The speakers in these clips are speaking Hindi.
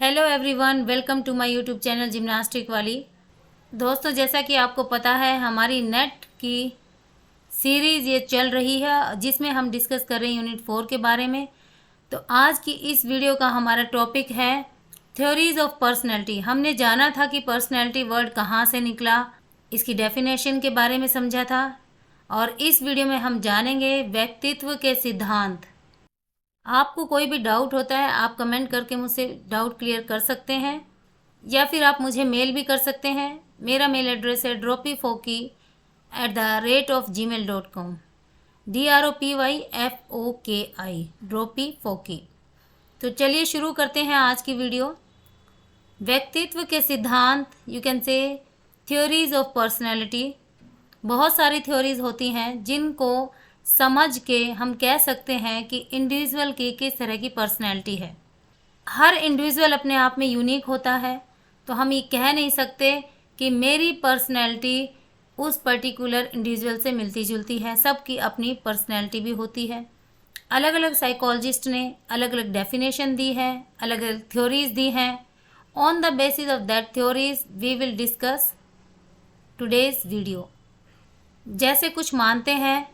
Hello everyone, welcome to my YouTube channel gymnastic वाली। दोस्तों, जैसा कि आपको पता है हमारी नेट की सीरीज़ ये चल रही है जिसमें हम डिस्कस कर रहे हैं यूनिट 4 के बारे में। तो आज की इस वीडियो का हमारा टॉपिक है थ्योरीज ऑफ पर्सनैलिटी। हमने जाना था कि पर्सनैलिटी वर्ड कहाँ से निकला, इसकी डेफिनेशन के बारे में समझा था, और इस वीडियो में हम जानेंगे व्यक्तित्व के सिद्धांत। आपको कोई भी डाउट होता है आप कमेंट करके मुझसे डाउट क्लियर कर सकते हैं, या फिर आप मुझे मेल भी कर सकते हैं। मेरा मेल एड्रेस है dropyfoki@gmail.com, DROPYFOKI, ड्रोपीफोकी। तो चलिए शुरू करते हैं आज की वीडियो। व्यक्तित्व के सिद्धांत, you can say theories of personality. बहुत सारी थ्योरीज होती हैं जिनको समझ के हम कह सकते हैं कि इंडिविजुअल की किस तरह की पर्सनैलिटी है। हर इंडिविजुअल अपने आप में यूनिक होता है, तो हम ये कह नहीं सकते कि मेरी पर्सनैलिटी उस पर्टिकुलर इंडिविजुअल से मिलती जुलती है। सबकी अपनी पर्सनैलिटी भी होती है। अलग अलग साइकोलॉजिस्ट ने अलग अलग डेफिनेशन दी है, अलग अलग थ्योरीज दी हैं। On the basis of that theories we will discuss today's video. जैसे कुछ मानते हैं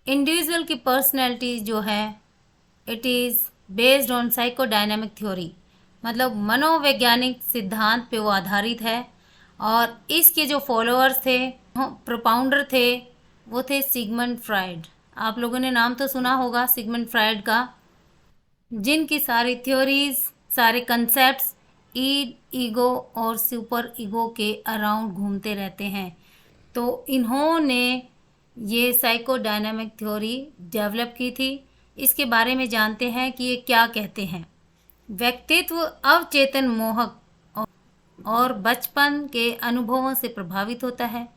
इंडिविजुअल की पर्सनैलिटी जो है it is based on psychodynamic theory, मतलब मनोवैज्ञानिक सिद्धांत पे वो आधारित है। और इसके जो फॉलोअर्स थे, प्रोपाउंडर थे, वो थे सिगमंड फ्राइड। आप लोगों ने नाम तो सुना होगा सिगमंड फ्राइड का, जिनकी सारी थ्योरीज, सारे कंसेप्ट्स ईगो और सुपर ईगो के अराउंड घूमते रहते हैं। तो इन्होंने ये साइकोडायनामिक थ्योरी डेवलप की थी। इसके बारे में जानते हैं कि ये क्या कहते हैं। व्यक्तित्व अवचेतन मोहक और बचपन के अनुभवों से प्रभावित होता है।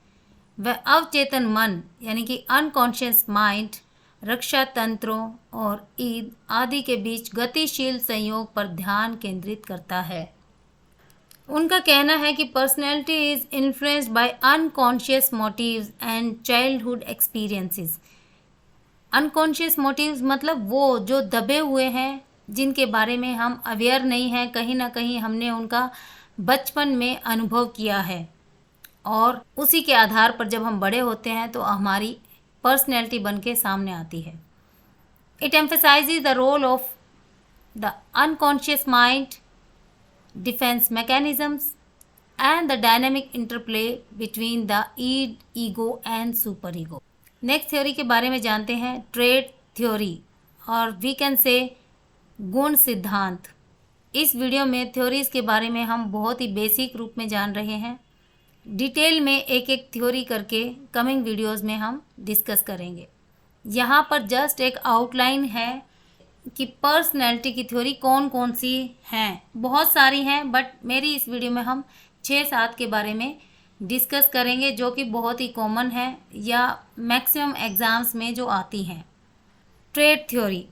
वह अवचेतन मन यानी कि अनकॉन्शियस माइंड रक्षा तंत्रों और ईद आदि के बीच गतिशील संयोग पर ध्यान केंद्रित करता है। उनका कहना है कि personality is influenced by unconscious motives and childhood experiences. Unconscious motives मतलब वो जो दबे हुए हैं, जिनके बारे में हम अवेयर नहीं हैं, कहीं ना कहीं हमने उनका बचपन में अनुभव किया है, और उसी के आधार पर जब हम बड़े होते हैं तो हमारी पर्सनैलिटी बन के सामने आती है। It emphasises the role of the unconscious mind, defense mechanisms, and the dynamic interplay between the id, ego and superego. Next theory के बारे में जानते हैं, ट्रेट थ्योरी, और वी कैन से गुण सिद्धांत। इस वीडियो में थ्योरीज के बारे में हम बहुत ही बेसिक रूप में जान रहे हैं। डिटेल में एक एक थ्योरी करके कमिंग वीडियोस में हम डिस्कस करेंगे। यहाँ पर जस्ट एक आउटलाइन है कि पर्सनैलिटी की थ्योरी कौन कौन सी हैं। बहुत सारी हैं, बट मेरी इस वीडियो में हम 6-7 के बारे में डिस्कस करेंगे, जो कि बहुत ही कॉमन है या मैक्सिमम एग्जाम्स में जो आती हैं। Trait theory,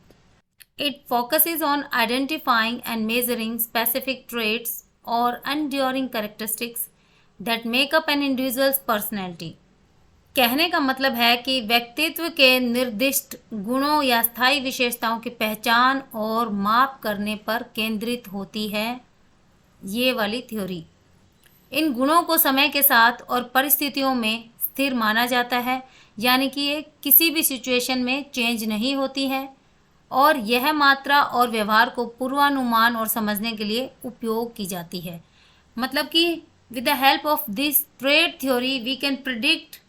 it focuses on identifying and measuring specific traits और enduring characteristics that make up an individual's personality. कहने का मतलब है कि व्यक्तित्व के निर्दिष्ट गुणों या स्थायी विशेषताओं की पहचान और माप करने पर केंद्रित होती है ये वाली थ्योरी। इन गुणों को समय के साथ और परिस्थितियों में स्थिर माना जाता है, यानी कि ये किसी भी सिचुएशन में चेंज नहीं होती है, और यह मात्रा और व्यवहार को पूर्वानुमान और समझने के लिए उपयोग की जाती है। मतलब कि with the help of this trait theory we can predict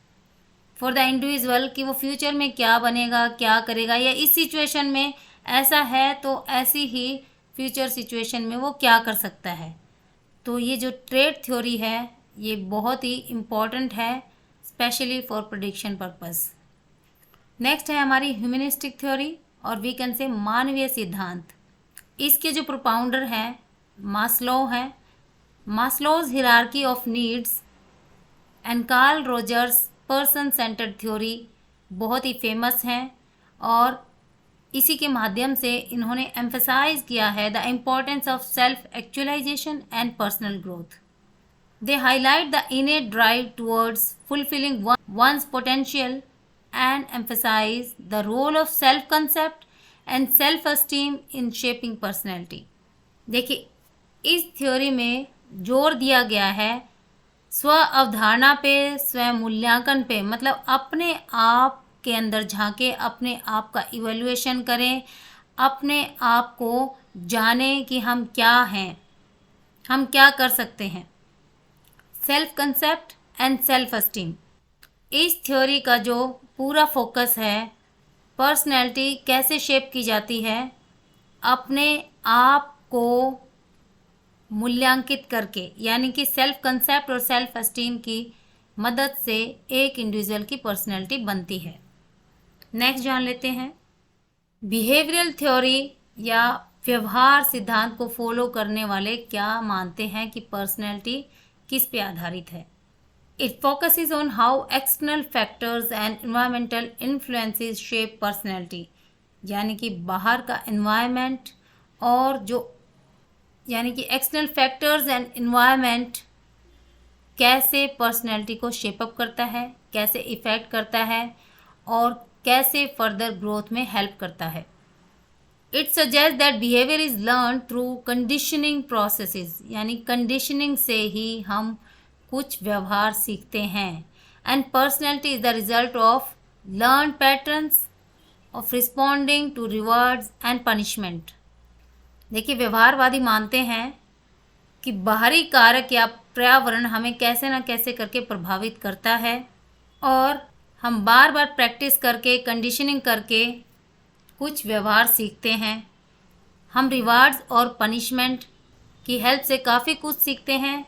for the individual कि वो फ्यूचर में क्या बनेगा, क्या करेगा, या इस सिचुएशन में ऐसा है तो ऐसी ही फ्यूचर सिचुएशन में वो क्या कर सकता है। तो ये जो ट्रेट थ्योरी है ये बहुत ही इम्पॉर्टेंट है, specially for prediction purpose. Next है हमारी ह्यूमनिस्टिक थ्योरी, और वी कैन से मानवीय सिद्धांत। इसके जो प्रोपाउंडर हैं मास्लो हैं। Maslow's hierarchy of needs and Carl Rogers person centred theory बहुत ही फेमस हैं, और इसी के माध्यम से इन्होंने एम्फसाइज किया है the importance of self actualisation and personal growth. They highlight the innate drive towards fulfilling one's potential and emphasize the role of self concept and self esteem in shaping personality। देखिए, इस थ्योरी में जोर दिया गया है स्व अवधारणा पे, स्वयं मूल्यांकन पे, मतलब अपने आप के अंदर झांके, अपने आप का इवैल्यूएशन करें, अपने आप को जानें कि हम क्या हैं, हम क्या कर सकते हैं। Self concept and self esteem, इस थ्योरी का जो पूरा फोकस है पर्सनैलिटी कैसे शेप की जाती है, अपने आप को मूल्यांकित करके, यानी कि सेल्फ कंसेप्ट और सेल्फ एस्टीम की मदद से एक इंडिविजुअल की पर्सनैलिटी बनती है। नेक्स्ट जान लेते हैं बिहेवियरल थ्योरी या व्यवहार सिद्धांत को फॉलो करने वाले क्या मानते हैं कि पर्सनैलिटी किस पे आधारित है। It focuses on how external factors and environmental influences shape personality, यानी कि बाहर का एनवायरनमेंट और जो यानी कि एक्सटर्नल फैक्टर्स एंड एनवायरनमेंट कैसे पर्सनैलिटी को शेप अप करता है, कैसे इफ़ेक्ट करता है और कैसे फर्दर ग्रोथ में हेल्प करता है। It suggest that behaviour is learn through conditioning processes, यानी कंडीशनिंग से ही हम कुछ व्यवहार सीखते हैं। And personality is the result of learn patterns of responding to rewards and punishment. देखिए, व्यवहारवादी मानते हैं कि बाहरी कारक या पर्यावरण हमें कैसे ना कैसे करके प्रभावित करता है और हम बार बार प्रैक्टिस करके, कंडीशनिंग करके कुछ व्यवहार सीखते हैं। हम रिवार्ड्स और पनिशमेंट की हेल्प से काफ़ी कुछ सीखते हैं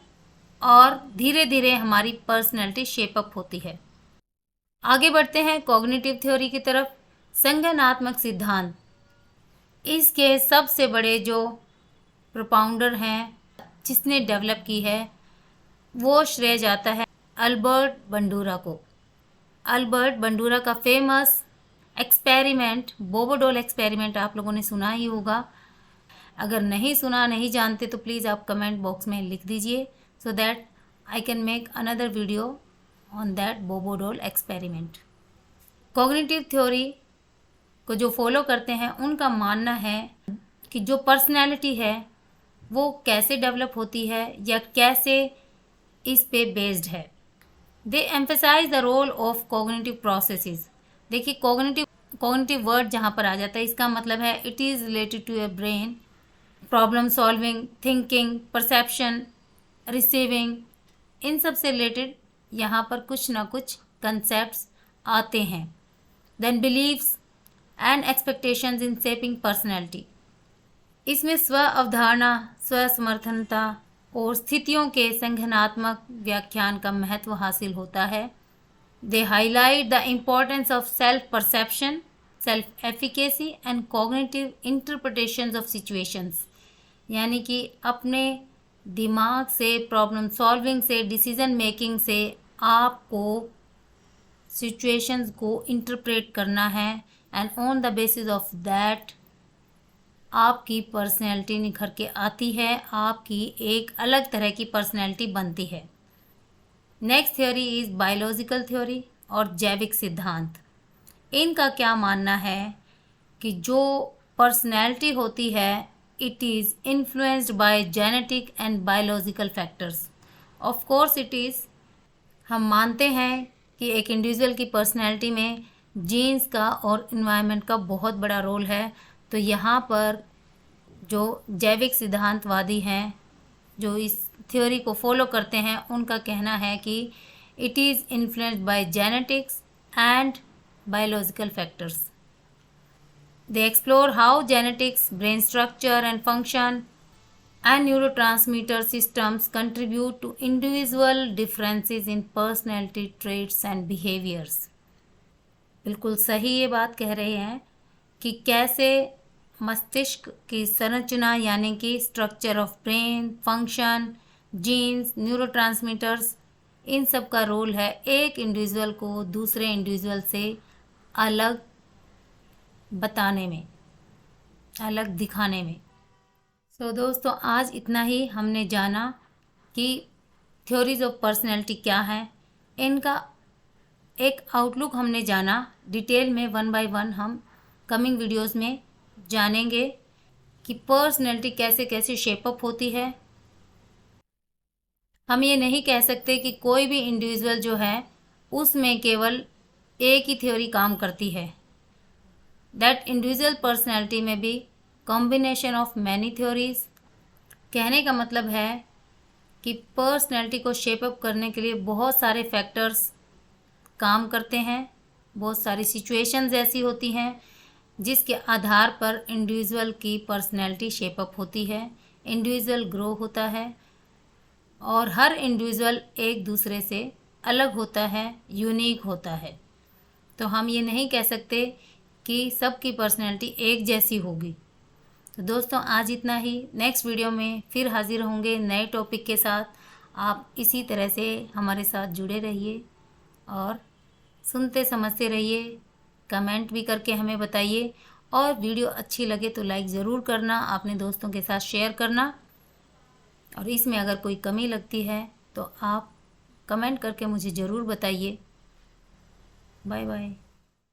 और धीरे धीरे हमारी पर्सनैलिटी शेप अप होती है। आगे बढ़ते हैं कॉग्निटिव थ्योरी की तरफ। संज्ञानात्मक सिद्धांत, इसके सबसे बड़े जो प्रोपाउंडर हैं, जिसने डेवलप की है, वो श्रेय जाता है अल्बर्ट बंडूरा को। अल्बर्ट बंडूरा का फेमस एक्सपेरिमेंट, बोबोडोल एक्सपेरिमेंट, आप लोगों ने सुना ही होगा। अगर नहीं सुना, नहीं जानते तो प्लीज़ आप कमेंट बॉक्स में लिख दीजिए, so that I can make another video on that Bobo doll experiment. Cognitive theory को जो फॉलो करते हैं उनका मानना है कि जो पर्सनैलिटी है वो कैसे डेवलप होती है या कैसे इस पे बेस्ड है। They emphasize the role of cognitive processes. देखिए, कॉग्निटिव वर्ड जहाँ पर आ जाता है, इसका मतलब है it is related to your brain, problem solving, thinking, perception, receiving, इन सब से रिलेटेड यहाँ पर कुछ ना कुछ कंसेप्ट्स आते हैं। Then believes and expectations in shaping personality, इसमें स्व अवधारणा, स्व समर्थनता और स्थितियों के संज्ञानात्मक व्याख्यान का महत्व हासिल होता है। They highlight the importance of self perception, self efficacy and cognitive interpretations of situations, यानी कि अपने दिमाग से, प्रॉब्लम सॉल्विंग से, डिसीजन मेकिंग से आपको सिचुएशंस को इंटरप्रेट करना है and on the basis of that आपकी पर्सनैलिटी निखर के आती है, आपकी एक अलग तरह की पर्सनैलिटी बनती है। Next theory is biological theory और जैविक सिद्धांत। इनका क्या मानना है कि जो पर्सनैलिटी होती है it is influenced by genetic and biological factors. Of course it is, हम मानते हैं कि एक इंडिविजुअल की पर्सनैलिटी में जीन्स का और इन्वायरमेंट का बहुत बड़ा रोल है। तो यहाँ पर जो जैविक सिद्धांतवादी हैं, जो इस थ्योरी को फॉलो करते हैं, उनका कहना है कि it is influenced by genetics and biological factors. They explore how genetics, brain structure and function and neurotransmitter systems contribute to individual differences in personality traits and behaviors। बिल्कुल सही ये बात कह रहे हैं कि कैसे मस्तिष्क की संरचना, यानी कि structure of brain, function, genes, neurotransmitters, इन सब का रोल है एक इंडिविजुअल को दूसरे इंडिविजुअल से अलग बताने में, अलग दिखाने में। सो दोस्तों, आज इतना ही हमने जाना कि थ्योरीज ऑफ पर्सनैलिटी क्या है, इनका एक आउटलुक हमने जाना। डिटेल में 1 बाय 1 हम कमिंग वीडियोस में जानेंगे कि पर्सनैलिटी कैसे कैसे शेपअप होती है हम ये नहीं कह सकते कि कोई भी इंडिविजुअल जो है उसमें केवल एक ही थ्योरी काम करती है। दैट इंडिविजुअल पर्सनैलिटी में भी कॉम्बिनेशन ऑफ मैनी थ्योरीज। कहने का मतलब है कि पर्सनैलिटी को शेप अप करने के लिए बहुत सारे फैक्टर्स काम करते हैं, बहुत सारी सिचुएशंस ऐसी होती हैं जिसके आधार पर इंडिविजुअल की पर्सनैलिटी शेप अप होती है, इंडिविजुअल ग्रो होता है और हर इंडिविजुअल एक दूसरे से अलग होता है, यूनिक होता है। तो हम ये नहीं कह सकते कि सबकी पर्सनैलिटी एक जैसी होगी। तो दोस्तों आज इतना ही। नेक्स्ट वीडियो में फिर हाजिर होंगे नए टॉपिक के साथ। आप इसी तरह से हमारे साथ जुड़े रहिए और सुनते समझते रहिए, कमेंट भी करके हमें बताइए और वीडियो अच्छी लगे तो लाइक ज़रूर करना, अपने दोस्तों के साथ शेयर करना और इसमें अगर कोई कमी लगती है तो आप कमेंट करके मुझे ज़रूर बताइए। Bye bye.